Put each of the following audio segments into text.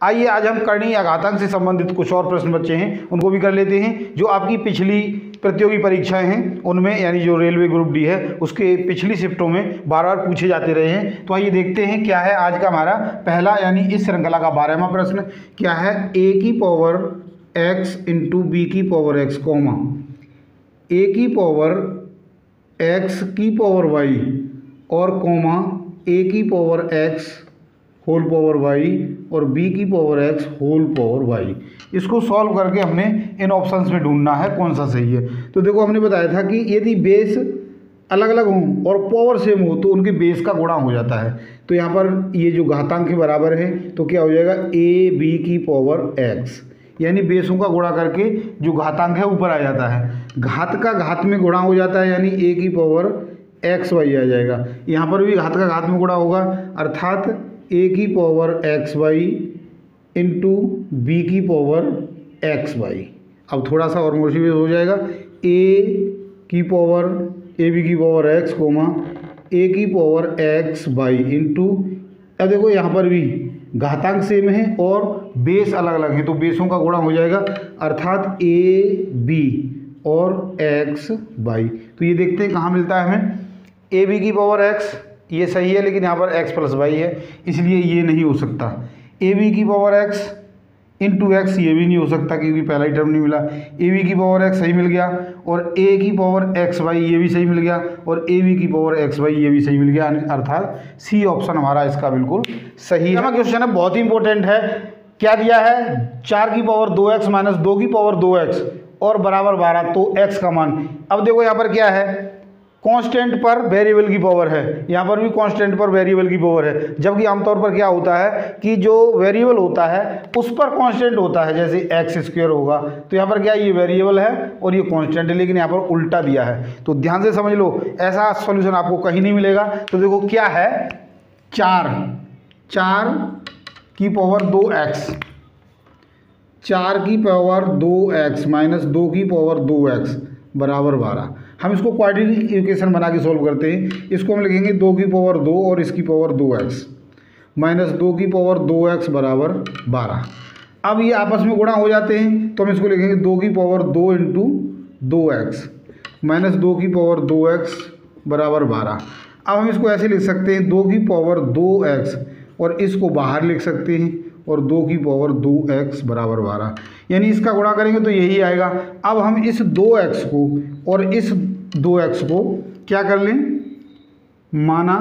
आइए आज हम करणीय या घातांक से संबंधित कुछ और प्रश्न बचे हैं उनको भी कर लेते हैं, जो आपकी पिछली प्रतियोगी परीक्षाएं हैं उनमें, यानी जो रेलवे ग्रुप डी है उसके पिछली शिफ्टों में बार बार पूछे जाते रहे हैं। तो आइए देखते हैं क्या है आज का हमारा पहला, यानी इस श्रृंखला का 12वां प्रश्न। क्या है? a की पावर x इंटू बी की पावर x कॉमा a की पावर x की पावर y और कॉमा a की power x whole power y और b की power x whole power y। इसको सॉल्व करके हमने इन ऑप्शंस में ढूंढना है कौन सा सही है। तो देखो हमने बताया था कि यदि बेस अलग अलग हों और पावर सेम हो तो उनके बेस का गुणा हो जाता है। तो यहाँ पर ये जो घातांक के बराबर है तो क्या हो जाएगा a b की पावर x, यानी बेसों का गुणा करके जो घातांक है ऊपर आ जाता है। घात का घात में गुणा हो जाता है, यानी a की पावर x y आ जाएगा। यहाँ पर भी घात का घात में गुणा होगा, अर्थात a की power x y into B की पावर एक्स वाई। अब थोड़ा सा और मोटिवेट हो जाएगा, a की पावर ए बी की पावर x कोमा a की पावर एक्स वाई इंटू, अब देखो यहाँ पर भी घातांक सेम है और बेस अलग अलग है तो बेसों का गुणा हो जाएगा, अर्थात a b और x वाई। तो ये देखते हैं कहाँ मिलता है हमें, a b की पावर x ये सही है, लेकिन यहाँ पर x प्लस वाई है इसलिए ये नहीं हो सकता। ए बी की पावर x इंटू एक्स ये भी नहीं हो सकता क्योंकि पहला ही टर्म नहीं मिला। ए बी की पावर x सही मिल गया और a की पावर एक्स वाई ये भी सही मिल गया और ए बी की पावर एक्स वाई ये भी सही मिल गया, अर्थात सी ऑप्शन हमारा इसका बिल्कुल सही है। क्वेश्चन है बहुत ही इंपॉर्टेंट है। क्या दिया है? 4 की पावर 2x माइनस 2 की पावर 2x और बराबर 12, तो x का मान। अब देखो यहाँ पर क्या है, कांस्टेंट पर वेरिएबल की पावर है, यहाँ पर भी कांस्टेंट पर वेरिएबल की पावर है, जबकि आमतौर पर क्या होता है कि जो वेरिएबल होता है उस पर कांस्टेंट होता है, जैसे एक्स स्क्वायर होगा। तो यहाँ पर क्या ये वेरिएबल है और ये कांस्टेंट है, लेकिन यहाँ पर उल्टा दिया है। तो ध्यान से समझ लो, ऐसा सॉल्यूशन आपको कहीं नहीं मिलेगा। तो देखो क्या है, 4 की पावर 2x, 4 की पावर 2x माइनस 2 की पावर 2x बराबर 12। हम इसको क्वाड्रेटिक इक्वेशन बना के सॉल्व करते हैं। इसको हम लिखेंगे 2 की पावर 2 और इसकी पावर 2x माइनस 2 की पावर 2x बराबर 12। अब ये आपस में गुणा हो जाते हैं तो हम इसको लिखेंगे 2 की पावर 2 इंटू 2x माइनस 2 की पावर 2x बराबर 12। अब हम इसको ऐसे लिख सकते हैं 2 की पावर 2x और इसको बाहर लिख सकते हैं और 2 की पावर 2x बराबर 12, यानी इसका गुणा करेंगे तो यही आएगा। अब हम इस 2x को और इस 2x को क्या कर लें, माना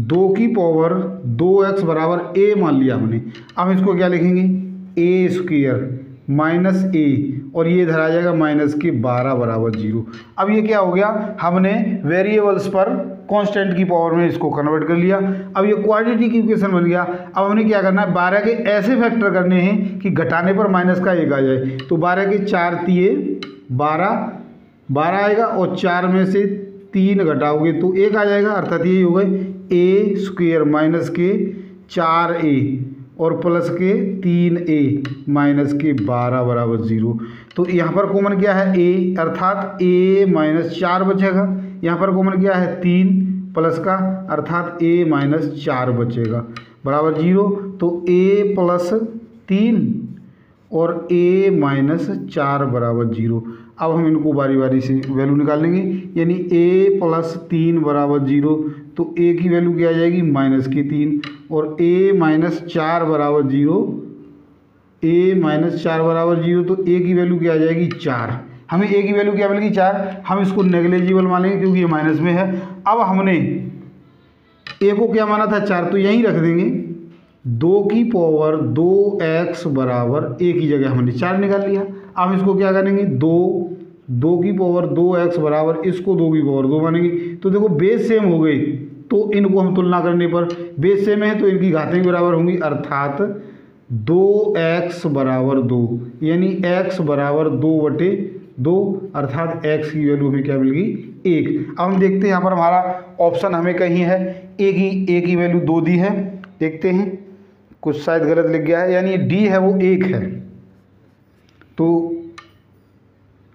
2 की पावर 2x बराबर a मान लिया हमने। अब इसको क्या लिखेंगे, a स्क्वायर माइनस a और ये इधर आ जाएगा माइनस के 12 बराबर 0। अब ये क्या हो गया, हमने वेरिएबल्स पर कांस्टेंट की पावर में इसको कन्वर्ट कर लिया। अब ये क्वाड्रेटिक इक्वेशन बन गया। अब हमने क्या करना है, 12 के ऐसे फैक्टर करने हैं कि घटाने पर माइनस का 1 आ जाए। तो 12 के 4 तिये 12 आएगा और 4 में से 3 घटाओगे तो 1 आ जाएगा, अर्थात यही हो गए ए स्क्वायर माइनस के 4a और प्लस के 3a माइनस के 12 बराबर 0। तो यहाँ पर कॉमन क्या है a, अर्थात a माइनस 4 बचेगा। यहाँ पर कॉमन क्या है 3 प्लस का, अर्थात a माइनस 4 बचेगा बराबर 0। तो a प्लस 3 और a माइनस 4 बराबर 0। अब हम इनको बारी बारी से वैल्यू निकाल लेंगे, यानी a प्लस 3 बराबर 0, तो a की वैल्यू क्या आ जाएगी माइनस की 3 और a माइनस 4 बराबर 0, a माइनस 4 बराबर 0, तो a की वैल्यू क्या आ जाएगी 4। हमें a की वैल्यू क्या मिलेगी 4। हम इसको नेग्लिजिबल मानेंगे क्योंकि ये माइनस में है। अब हमने a को क्या माना था 4, तो यहीं रख देंगे 2 की पावर 2x बराबर a की जगह हमने 4 निकाल लिया। अब इसको क्या करेंगे 2 की पावर 2x बराबर इसको 2 की पावर 2 मानेंगे। तो देखो बेस सेम हो गई तो इनको हम तुलना करने पर बेस सेम है तो इनकी घातें बराबर होंगी, अर्थात 2x बराबर 2, यानी x बराबर 2/2, अर्थात x की वैल्यू हमें क्या मिल गई 1। अब हम देखते हैं यहाँ पर हमारा ऑप्शन हमें कहीं है a की वैल्यू 2 दी है, देखते हैं कुछ शायद गलत लिख गया है, यानी d है वो 1 है। तो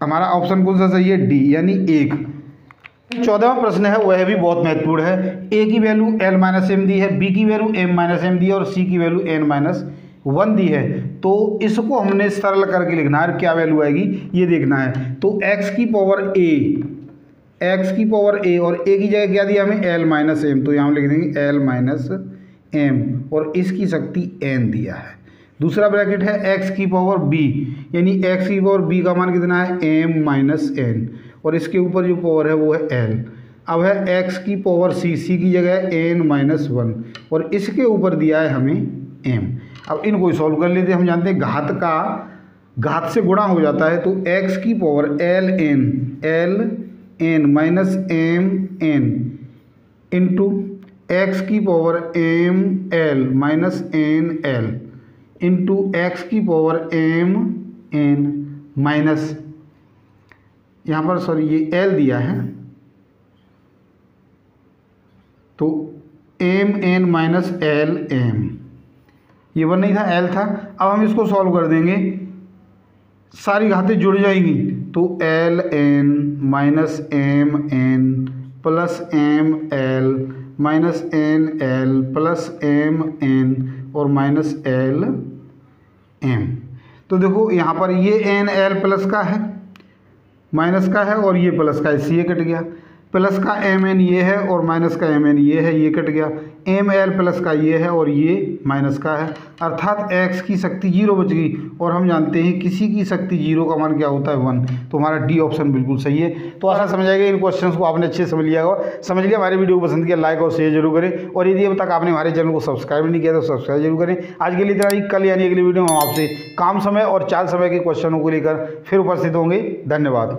हमारा ऑप्शन कौन सा सही है, डी यानी 1। 14वां प्रश्न है वह भी बहुत महत्वपूर्ण है। ए की value l minus am the है, बी की value m minus am the है और सी की वैल्यू n माइनस 1 दी है। तो इसको हमने सरल करके लिखना है, क्या वैल्यू आएगी ये देखना है। तो x की पावर a और a की जगह क्या दिया हमें l माइनस एम, तो यहाँ हम लिख देंगे l माइनस एम और इसकी शक्ति n दिया है। दूसरा ब्रैकेट है x की पावर b, यानी x की पावर b का मान कितना है m माइनस n और इसके ऊपर जो पावर है वो है l। अब है x की पावर c की जगह है n माइनस 1 और इसके ऊपर दिया है हमें m। अब इनको सॉल्व कर लेते हैं। हम जानते हैं घात से गुणा हो जाता है, तो x की power l n minus m n into x की power m l minus n l into x की पावर m n माइनस, यहाँ पर सॉरी ये l दिया है तो m n minus l m, ये 1 नहीं था l था। अब हम इसको सॉल्व कर देंगे, सारी घातें जुड़ जाएंगी तो l n minus m n plus m l minus n l plus m n और माइनस l m। तो देखो यहाँ पर ये n l प्लस का है माइनस का है और ये प्लस का है, इससे ये कट गया। प्लस का m n ये है और माइनस का m n ये है, ये कट गया। m l प्लस का ये है और ये माइनस का है, अर्थात x की शक्ति 0 बच गई। और हम जानते हैं किसी की शक्ति 0 का मान क्या होता है 1, तो हमारा डी ऑप्शन बिल्कुल सही है। तो आशा समझ आएगा, इन क्वेश्चंस को आपने अच्छे से समझ लिया होगा। हमारे वीडियो को पसंद किया लाइक और शेयर जरूर करें और यदि अब तक आपने हमारे चैनल को सब्सक्राइब नहीं किया तो सब्सक्राइब जरूर करें। आज के लिए इतना ही, कल यानी अगली वीडियो में हम आपसे काम समय और चाल समय के क्वेश्चनों को लेकर फिर उपस्थित होंगे। धन्यवाद।